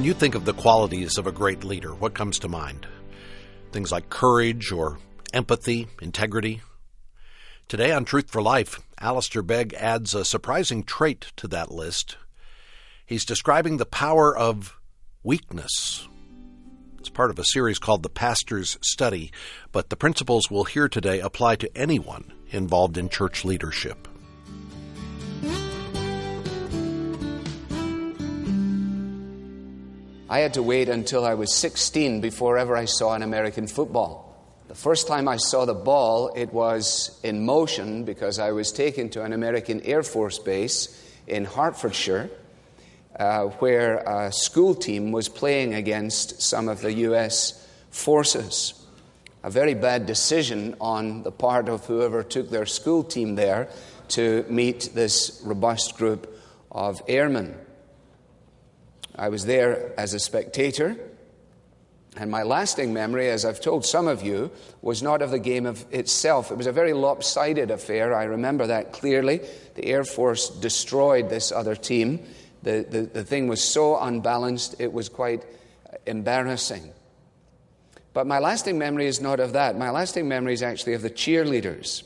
When you think of the qualities of a great leader, what comes to mind? Things like courage or empathy, integrity. Today on Truth for Life, Alistair Begg adds a surprising trait to that list. He's describing the power of weakness. It's part of a series called The Pastor's Study, but the principles we'll hear today apply to anyone involved in church leadership. I had to wait until I was 16 before ever I saw an American football. The first time I saw the ball, it was in motion because I was taken to an American Air Force base in Hertfordshire, where a school team was playing against some of the U.S. forces. A very bad decision on the part of whoever took their school team there to meet this robust group of airmen. I was there as a spectator, and my lasting memory, as I've told some of you, was not of the game of itself. It was a very lopsided affair. I remember that clearly. The Air Force destroyed this other team. The thing was so unbalanced, it was quite embarrassing. But my lasting memory is not of that. My lasting memory is actually of the cheerleaders.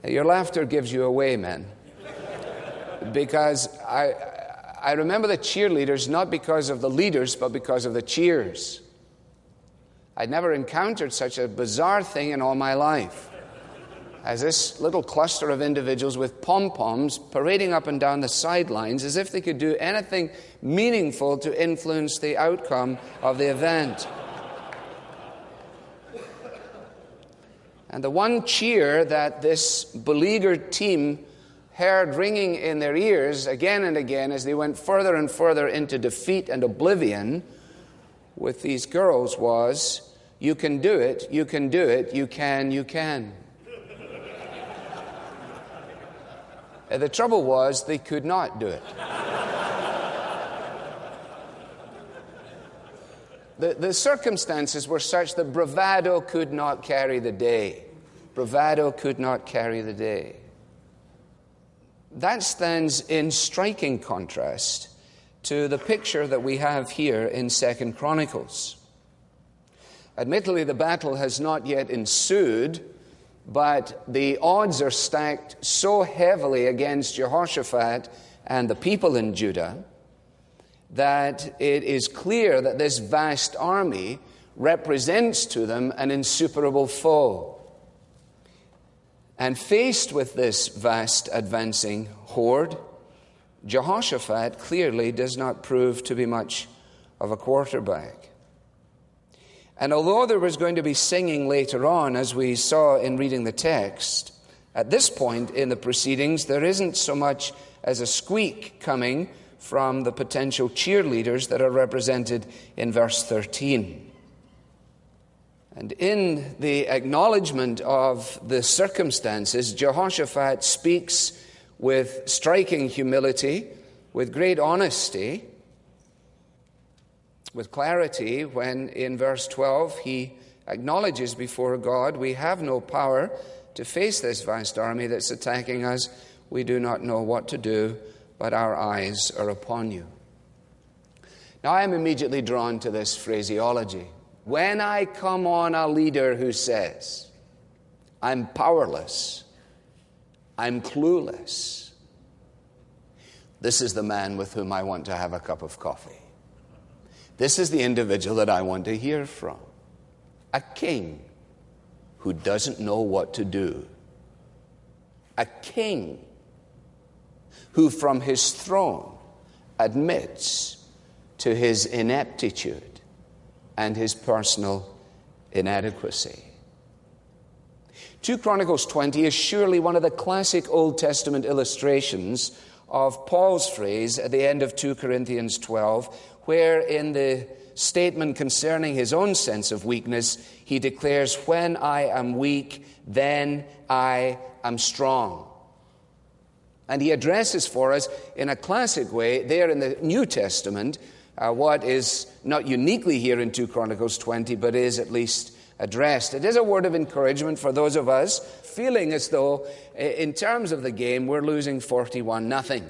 Your laughter gives you away, man. Because I remember the cheerleaders not because of the leaders, but because of the cheers. I'd never encountered such a bizarre thing in all my life as this little cluster of individuals with pom-poms parading up and down the sidelines as if they could do anything meaningful to influence the outcome of the event. And the one cheer that this beleaguered team heard ringing in their ears again and again as they went further and further into defeat and oblivion with these girls was, "You can do it, you can do it, you can, you can." The trouble was they could not do it. The circumstances were such that bravado could not carry the day. Bravado could not carry the day. That stands in striking contrast to the picture that we have here in 2 Chronicles. Admittedly, the battle has not yet ensued, but the odds are stacked so heavily against Jehoshaphat and the people in Judah that it is clear that this vast army represents to them an insuperable foe. And faced with this vast advancing horde, Jehoshaphat clearly does not prove to be much of a quarterback. And although there was going to be singing later on, as we saw in reading the text, at this point in the proceedings, there isn't so much as a squeak coming from the potential cheerleaders that are represented in verse 13. And in the acknowledgement of the circumstances, Jehoshaphat speaks with striking humility, with great honesty, with clarity, when in verse 12 he acknowledges before God, "We have no power to face this vast army that's attacking us. We do not know what to do, but our eyes are upon you." Now I am immediately drawn to this phraseology. When I come on a leader who says, "I'm powerless, I'm clueless," this is the man with whom I want to have a cup of coffee. This is the individual that I want to hear from. A king who doesn't know what to do. A king who from his throne admits to his ineptitude and his personal inadequacy. 2 Chronicles 20 is surely one of the classic Old Testament illustrations of Paul's phrase at the end of 2 Corinthians 12, where in the statement concerning his own sense of weakness, he declares, "When I am weak, then I am strong." And he addresses for us in a classic way there in the New Testament what is not uniquely here in 2 Chronicles 20, but is at least addressed. It is a word of encouragement for those of us feeling as though, in terms of the game, we're losing 41-0.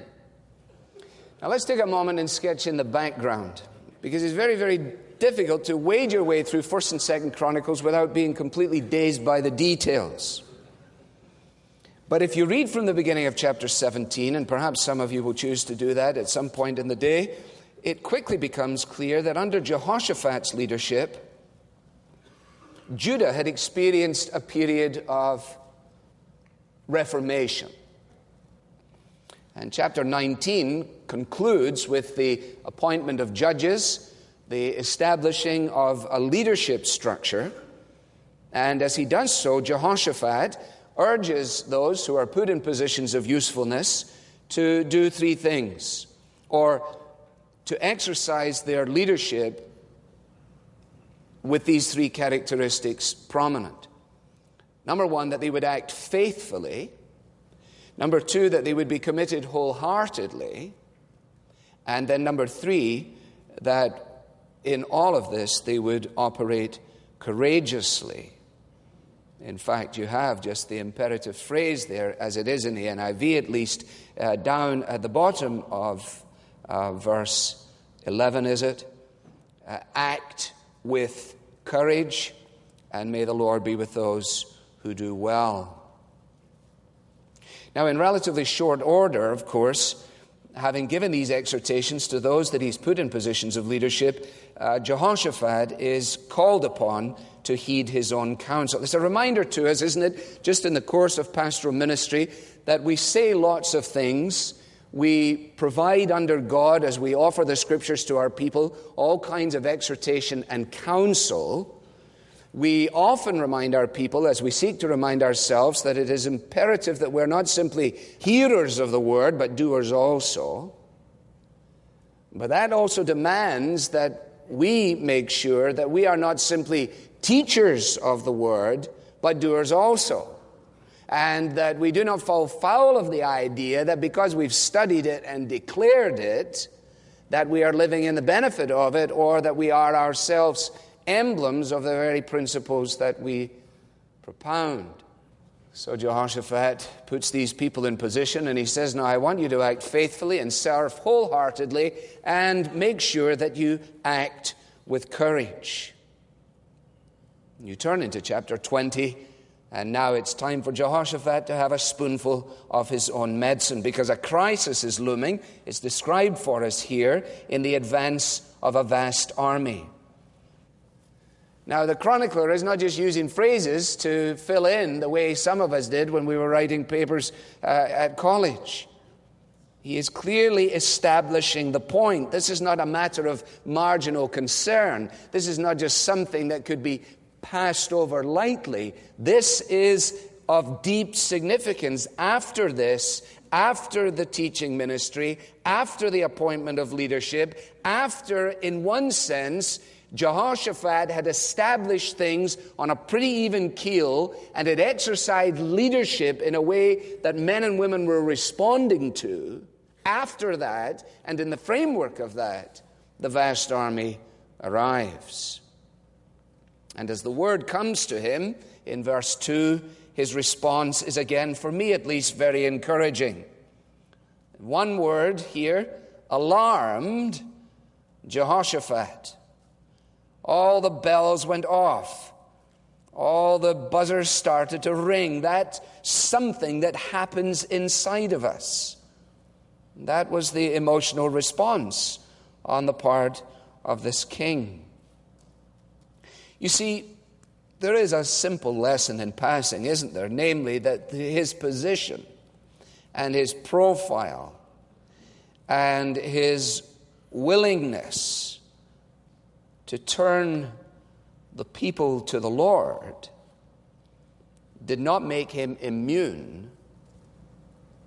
Now let's take a moment and sketch in the background, because it's very, very difficult to wade your way through 1st and 2nd Chronicles without being completely dazed by the details. But if you read from the beginning of chapter 17, and perhaps some of you will choose to do that at some point in the day, it quickly becomes clear that under Jehoshaphat's leadership, Judah had experienced a period of reformation. And chapter 19 concludes with the appointment of judges, the establishing of a leadership structure. And as he does so, Jehoshaphat urges those who are put in positions of usefulness to do 3 things, or to exercise their leadership with these 3 characteristics prominent. Number 1, that they would act faithfully. Number 2, that they would be committed wholeheartedly. And then number 3, that in all of this they would operate courageously. In fact, you have just the imperative phrase there, as it is in the NIV at least, down at the bottom of verse 11, is it? Act with courage, and may the Lord be with those who do well. Now, in relatively short order, of course, having given these exhortations to those that he's put in positions of leadership, Jehoshaphat is called upon to heed his own counsel. It's a reminder to us, isn't it, just in the course of pastoral ministry, that we say lots of things. We provide under God, as we offer the Scriptures to our people, all kinds of exhortation and counsel. We often remind our people, as we seek to remind ourselves, that it is imperative that we're not simply hearers of the Word, but doers also. But that also demands that we make sure that we are not simply teachers of the Word, but doers also. And that we do not fall foul of the idea that because we've studied it and declared it, that we are living in the benefit of it, or that we are ourselves emblems of the very principles that we propound. So Jehoshaphat puts these people in position, and he says, now I want you to act faithfully and serve wholeheartedly, and make sure that you act with courage. You turn into chapter 20, and now it's time for Jehoshaphat to have a spoonful of his own medicine, because a crisis is looming. It's described for us here in the advance of a vast army. Now, the chronicler is not just using phrases to fill in the way some of us did when we were writing papers at college. He is clearly establishing the point. This is not a matter of marginal concern. This is not just something that could be passed over lightly. This is of deep significance. After this, after the teaching ministry, after the appointment of leadership, after, in one sense, Jehoshaphat had established things on a pretty even keel and had exercised leadership in a way that men and women were responding to. After that, and in the framework of that, the vast army arrives. And as the word comes to him, in verse 2, his response is again, for me at least, very encouraging. One word here, alarmed Jehoshaphat. All the bells went off. All the buzzers started to ring. That's something that happens inside of us. That was the emotional response on the part of this king. You see, there is a simple lesson in passing, isn't there? Namely, that his position and his profile and his willingness to turn the people to the Lord did not make him immune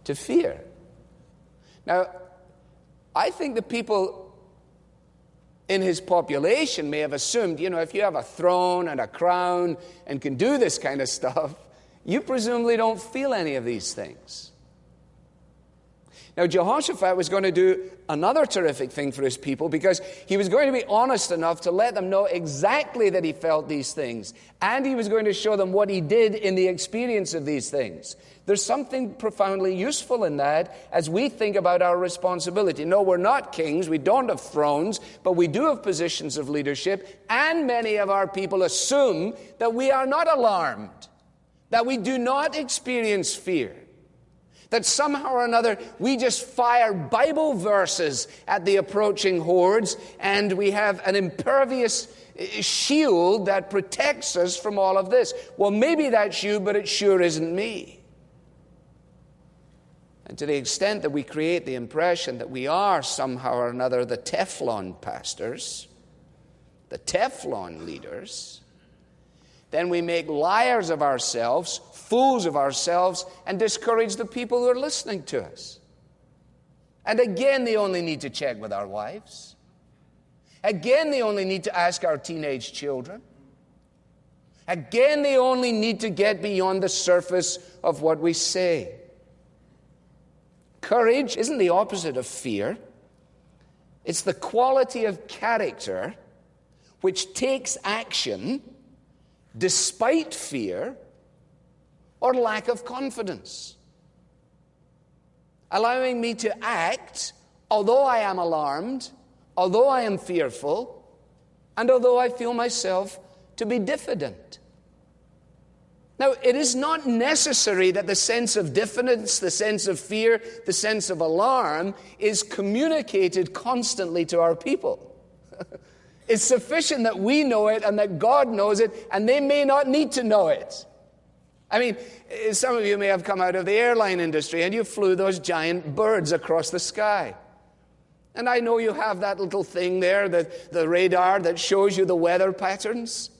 to fear. Now, I think the people in his population may have assumed, if you have a throne and a crown and can do this kind of stuff, you presumably don't feel any of these things. Now, Jehoshaphat was going to do another terrific thing for his people, because he was going to be honest enough to let them know exactly that he felt these things. And he was going to show them what he did in the experience of these things. There's something profoundly useful in that as we think about our responsibility. No, we're not kings. We don't have thrones, but we do have positions of leadership. And many of our people assume that we are not alarmed, that we do not experience fear. That somehow or another we just fire Bible verses at the approaching hordes, and we have an impervious shield that protects us from all of this. Well, maybe that's you, but it sure isn't me. And to the extent that we create the impression that we are somehow or another the Teflon pastors, the Teflon leaders, then we make liars of ourselves, fools of ourselves, and discourage the people who are listening to us. And again, they only need to check with our wives. Again, they only need to ask our teenage children. Again, they only need to get beyond the surface of what we say. Courage isn't the opposite of fear. It's the quality of character which takes action despite fear or lack of confidence. Allowing me to act, although I am alarmed, although I am fearful, and although I feel myself to be diffident. Now, it is not necessary that the sense of diffidence, the sense of fear, the sense of alarm is communicated constantly to our people. It's sufficient that we know it and that God knows it, and they may not need to know it. I mean, some of you may have come out of the airline industry and you flew those giant birds across the sky. And I know you have that little thing there, the radar that shows you the weather patterns.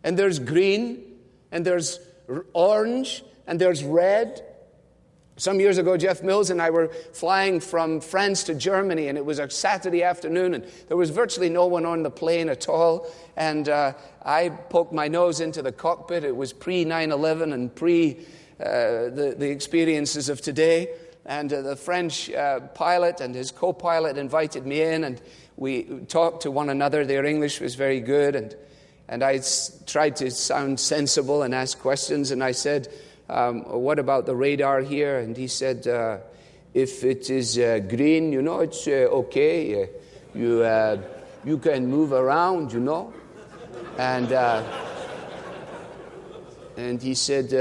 And there's green, and there's orange, and there's red. Some years ago, Jeff Mills and I were flying from France to Germany, and it was a Saturday afternoon, and there was virtually no one on the plane at all. And I poked my nose into the cockpit. It was pre-9/11 and the experiences of today. And the French pilot and his co-pilot invited me in, and we talked to one another. Their English was very good, and I tried to sound sensible and ask questions, and I said, what about the radar here? And he said, if it is green, it's okay. You can move around, And he said,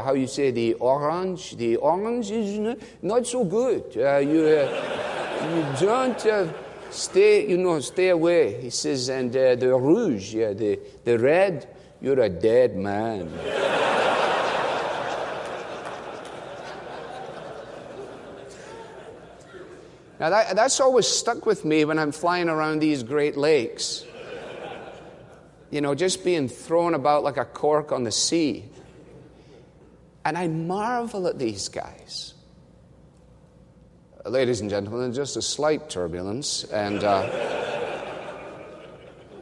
how you say the orange? The orange is not so good. You don't stay away. He says, and the rouge, the red, you're a dead man. Now that's always stuck with me when I'm flying around these Great Lakes. Just being thrown about like a cork on the sea. And I marvel at these guys. Ladies and gentlemen, just a slight turbulence, and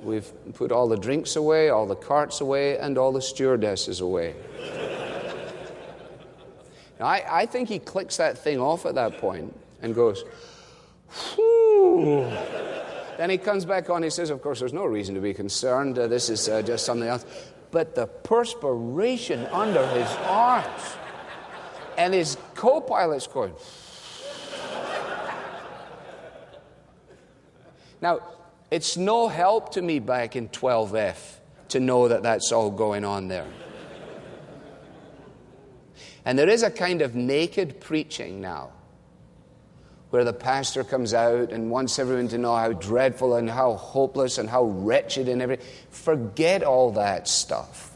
we've put all the drinks away, all the carts away, and all the stewardesses away. Now, I think he clicks that thing off at that point and goes, whew. Then he comes back on, he says, of course, there's no reason to be concerned. This is just something else. But the perspiration under his arms, and his co-pilot's going. Now, it's no help to me back in 12F to know that that's all going on there. And there is a kind of naked preaching now, where the pastor comes out and wants everyone to know how dreadful and how hopeless and how wretched and everything. Forget all that stuff.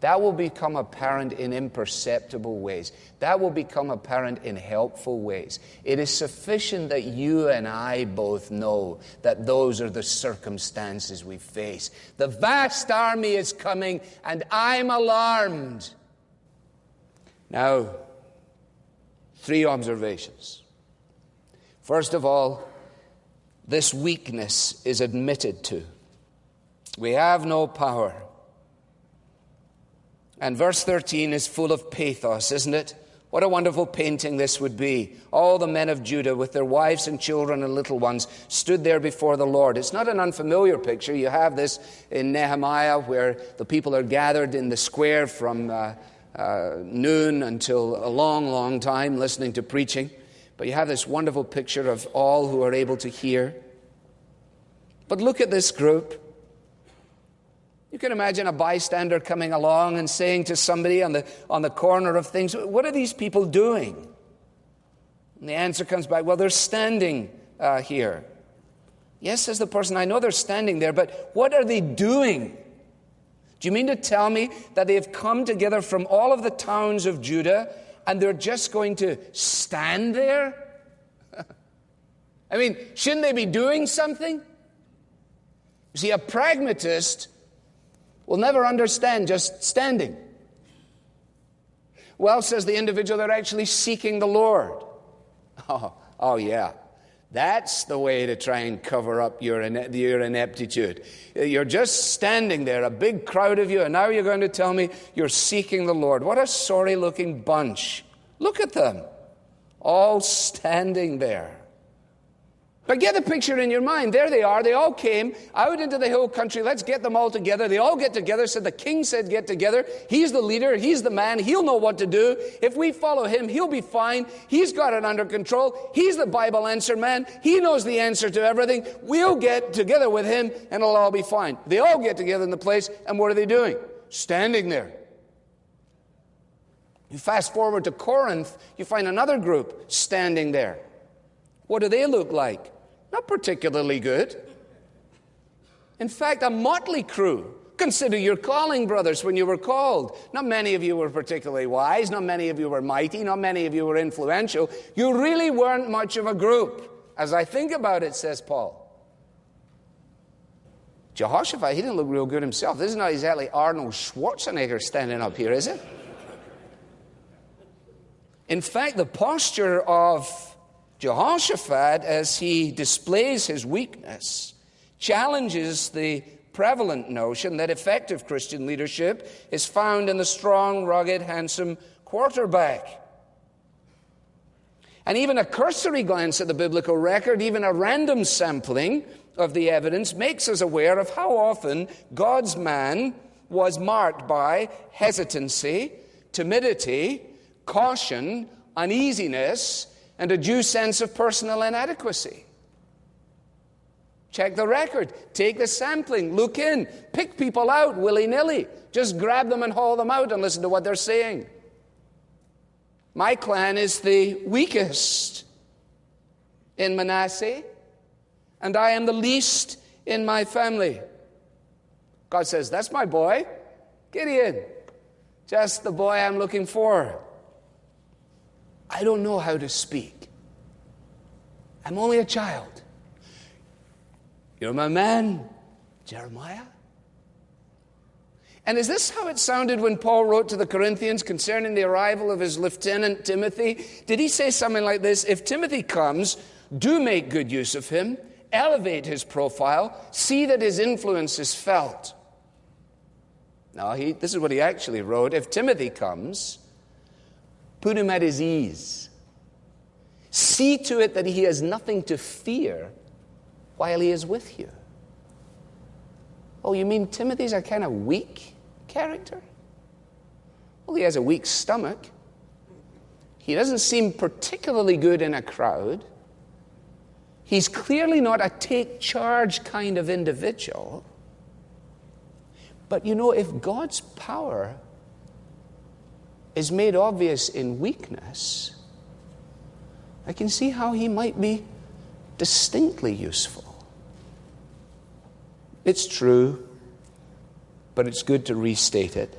That will become apparent in imperceptible ways. That will become apparent in helpful ways. It is sufficient that you and I both know that those are the circumstances we face. The vast army is coming, and I'm alarmed. Now, 3 observations. First of all, this weakness is admitted to. We have no power. And verse 13 is full of pathos, isn't it? What a wonderful painting this would be. All the men of Judah with their wives and children and little ones stood there before the Lord. It's not an unfamiliar picture. You have this in Nehemiah where the people are gathered in the square from noon until a long, long time listening to preaching. But you have this wonderful picture of all who are able to hear. But look at this group. You can imagine a bystander coming along and saying to somebody on the corner of things, what are these people doing? And the answer comes back, well, they're standing here. Yes, says the person, I know they're standing there, but what are they doing? Do you mean to tell me that they have come together from all of the towns of Judah and they're just going to stand there? I mean, shouldn't they be doing something? You see, a pragmatist will never understand just standing. Well, says the individual, they're actually seeking the Lord. Oh yeah. That's the way to try and cover up your ineptitude. You're just standing there, a big crowd of you, and now you're going to tell me you're seeking the Lord. What a sorry-looking bunch. Look at them, all standing there. But get the picture in your mind. There they are. They all came out into the hill country. Let's get them all together. They all get together. Said the king said get together. He's the leader. He's the man. He'll know what to do. If we follow him, he'll be fine. He's got it under control. He's the Bible answer man. He knows the answer to everything. We'll get together with him and it'll all be fine. They all get together in the place. And what are they doing? Standing there. You fast forward to Corinth, you find another group standing there. What do they look like? Not particularly good. In fact, a motley crew. Consider your calling, brothers, when you were called. Not many of you were particularly wise. Not many of you were mighty. Not many of you were influential. You really weren't much of a group. As I think about it, says Paul. Jehoshaphat, he didn't look real good himself. This is not exactly Arnold Schwarzenegger standing up here, is it? In fact, the posture of Jehoshaphat, as he displays his weakness, challenges the prevalent notion that effective Christian leadership is found in the strong, rugged, handsome quarterback. And even a cursory glance at the biblical record, even a random sampling of the evidence, makes us aware of how often God's man was marked by hesitancy, timidity, caution, uneasiness, and a due sense of personal inadequacy. Check the record. Take the sampling. Look in. Pick people out willy-nilly. Just grab them and haul them out and listen to what they're saying. My clan is the weakest in Manasseh, and I am the least in my family. God says, that's my boy, Gideon. Just the boy I'm looking for. I don't know how to speak. I'm only a child. You're my man, Jeremiah. And is this how it sounded when Paul wrote to the Corinthians concerning the arrival of his lieutenant Timothy? Did he say something like this? If Timothy comes, do make good use of him, elevate his profile, see that his influence is felt. No, this is what he actually wrote. If Timothy comes, put him at his ease. See to it that he has nothing to fear while he is with you. Oh, you mean Timothy's a kind of weak character? Well, he has a weak stomach. He doesn't seem particularly good in a crowd. He's clearly not a take charge kind of individual. But you know, if God's power is made obvious in weakness, I can see how he might be distinctly useful. It's true, but it's good to restate it,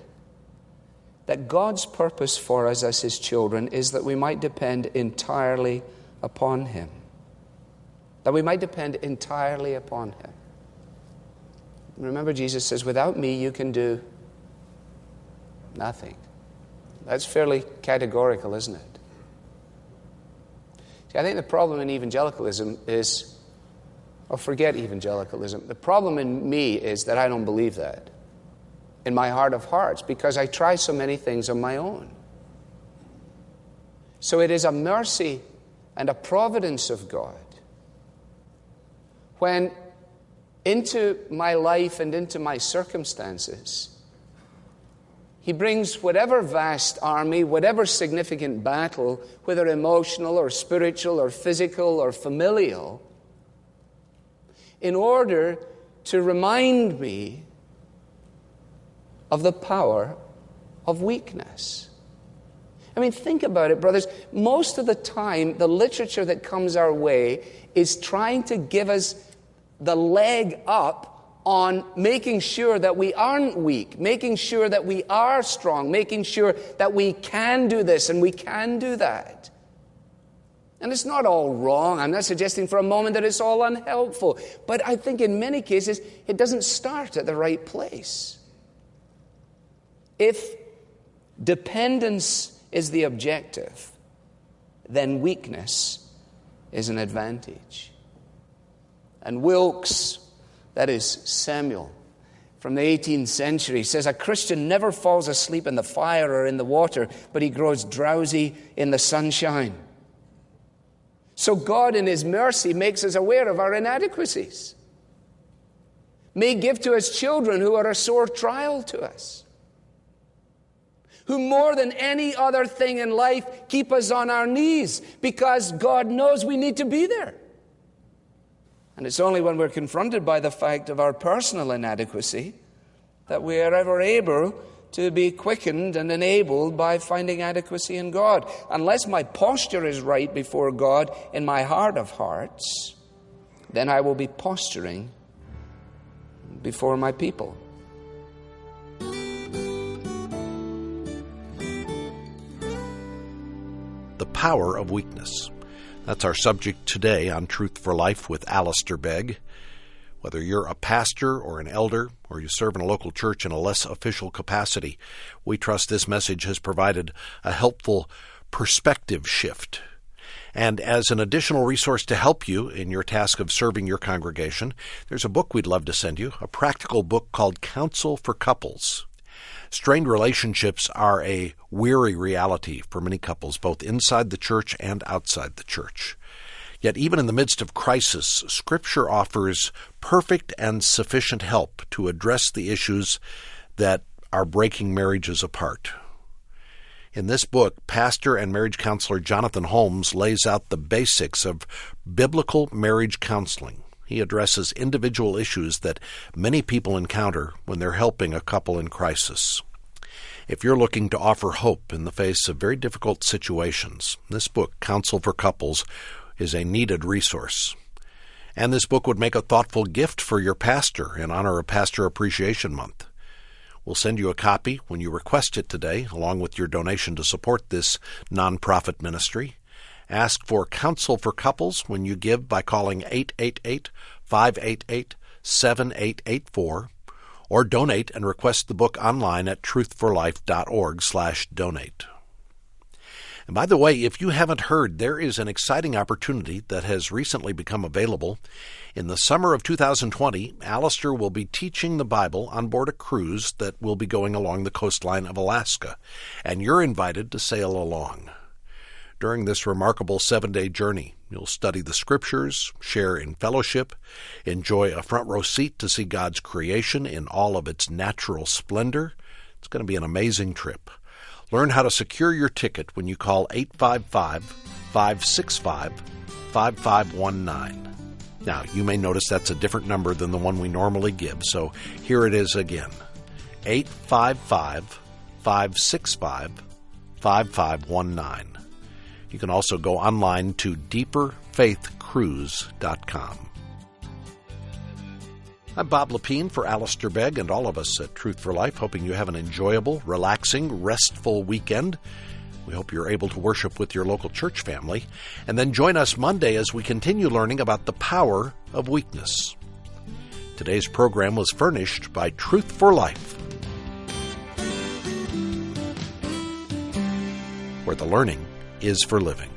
that God's purpose for us as his children is that we might depend entirely upon him. That we might depend entirely upon him. Remember, Jesus says, without me you can do nothing. That's fairly categorical, isn't it? See, I think the problem in evangelicalism is, or forget evangelicalism, the problem in me is that I don't believe that in my heart of hearts because I try so many things on my own. So it is a mercy and a providence of God when into my life and into my circumstances, He brings whatever vast army, whatever significant battle, whether emotional or spiritual or physical or familial, in order to remind me of the power of weakness. I mean, think about it, brothers. Most of the time, the literature that comes our way is trying to give us the leg up on making sure that we aren't weak, making sure that we are strong, making sure that we can do this and we can do that. And it's not all wrong. I'm not suggesting for a moment that it's all unhelpful. But I think in many cases, it doesn't start at the right place. If dependence is the objective, then weakness is an advantage. And Wilkes, that is Samuel, from the 18th century, says, a Christian never falls asleep in the fire or in the water, but he grows drowsy in the sunshine. So God in His mercy makes us aware of our inadequacies, may give to us children who are a sore trial to us, who more than any other thing in life keep us on our knees because God knows we need to be there. And it's only when we're confronted by the fact of our personal inadequacy that we are ever able to be quickened and enabled by finding adequacy in God. Unless my posture is right before God in my heart of hearts, then I will be posturing before my people. The power of weakness. That's our subject today on Truth for Life with Alistair Begg. Whether you're a pastor or an elder, or you serve in a local church in a less official capacity, we trust this message has provided a helpful perspective shift. And as an additional resource to help you in your task of serving your congregation, there's a book we'd love to send you, a practical book called Counsel for Couples. Strained relationships are a weary reality for many couples, both inside the church and outside the church. Yet even in the midst of crisis, Scripture offers perfect and sufficient help to address the issues that are breaking marriages apart. In this book, pastor and marriage counselor Jonathan Holmes lays out the basics of biblical marriage counseling. He addresses individual issues that many people encounter when they're helping a couple in crisis. If you're looking to offer hope in the face of very difficult situations, this book, Counsel for Couples, is a needed resource. And this book would make a thoughtful gift for your pastor in honor of Pastor Appreciation Month. We'll send you a copy when you request it today, along with your donation to support this nonprofit ministry. Ask for Counsel for Couples when you give by calling 888-588-7884, or donate and request the book online at truthforlife.org/donate. And by the way, if you haven't heard, there is an exciting opportunity that has recently become available. In the summer of 2020, Alistair will be teaching the Bible on board a cruise that will be going along the coastline of Alaska, and you're invited to sail along. During this remarkable 7-day journey, you'll study the Scriptures, share in fellowship, enjoy a front row seat to see God's creation in all of its natural splendor. It's going to be an amazing trip. Learn how to secure your ticket when you call 855-565-5519. Now, you may notice that's a different number than the one we normally give, so here it is again. 855-565-5519. You can also go online to deeperfaithcruise.com. I'm Bob Lepine for Alistair Begg and all of us at Truth for Life, hoping you have an enjoyable, relaxing, restful weekend. We hope you're able to worship with your local church family. And then join us Monday as we continue learning about the power of weakness. Today's program was furnished by Truth for Life, where the learning is for living.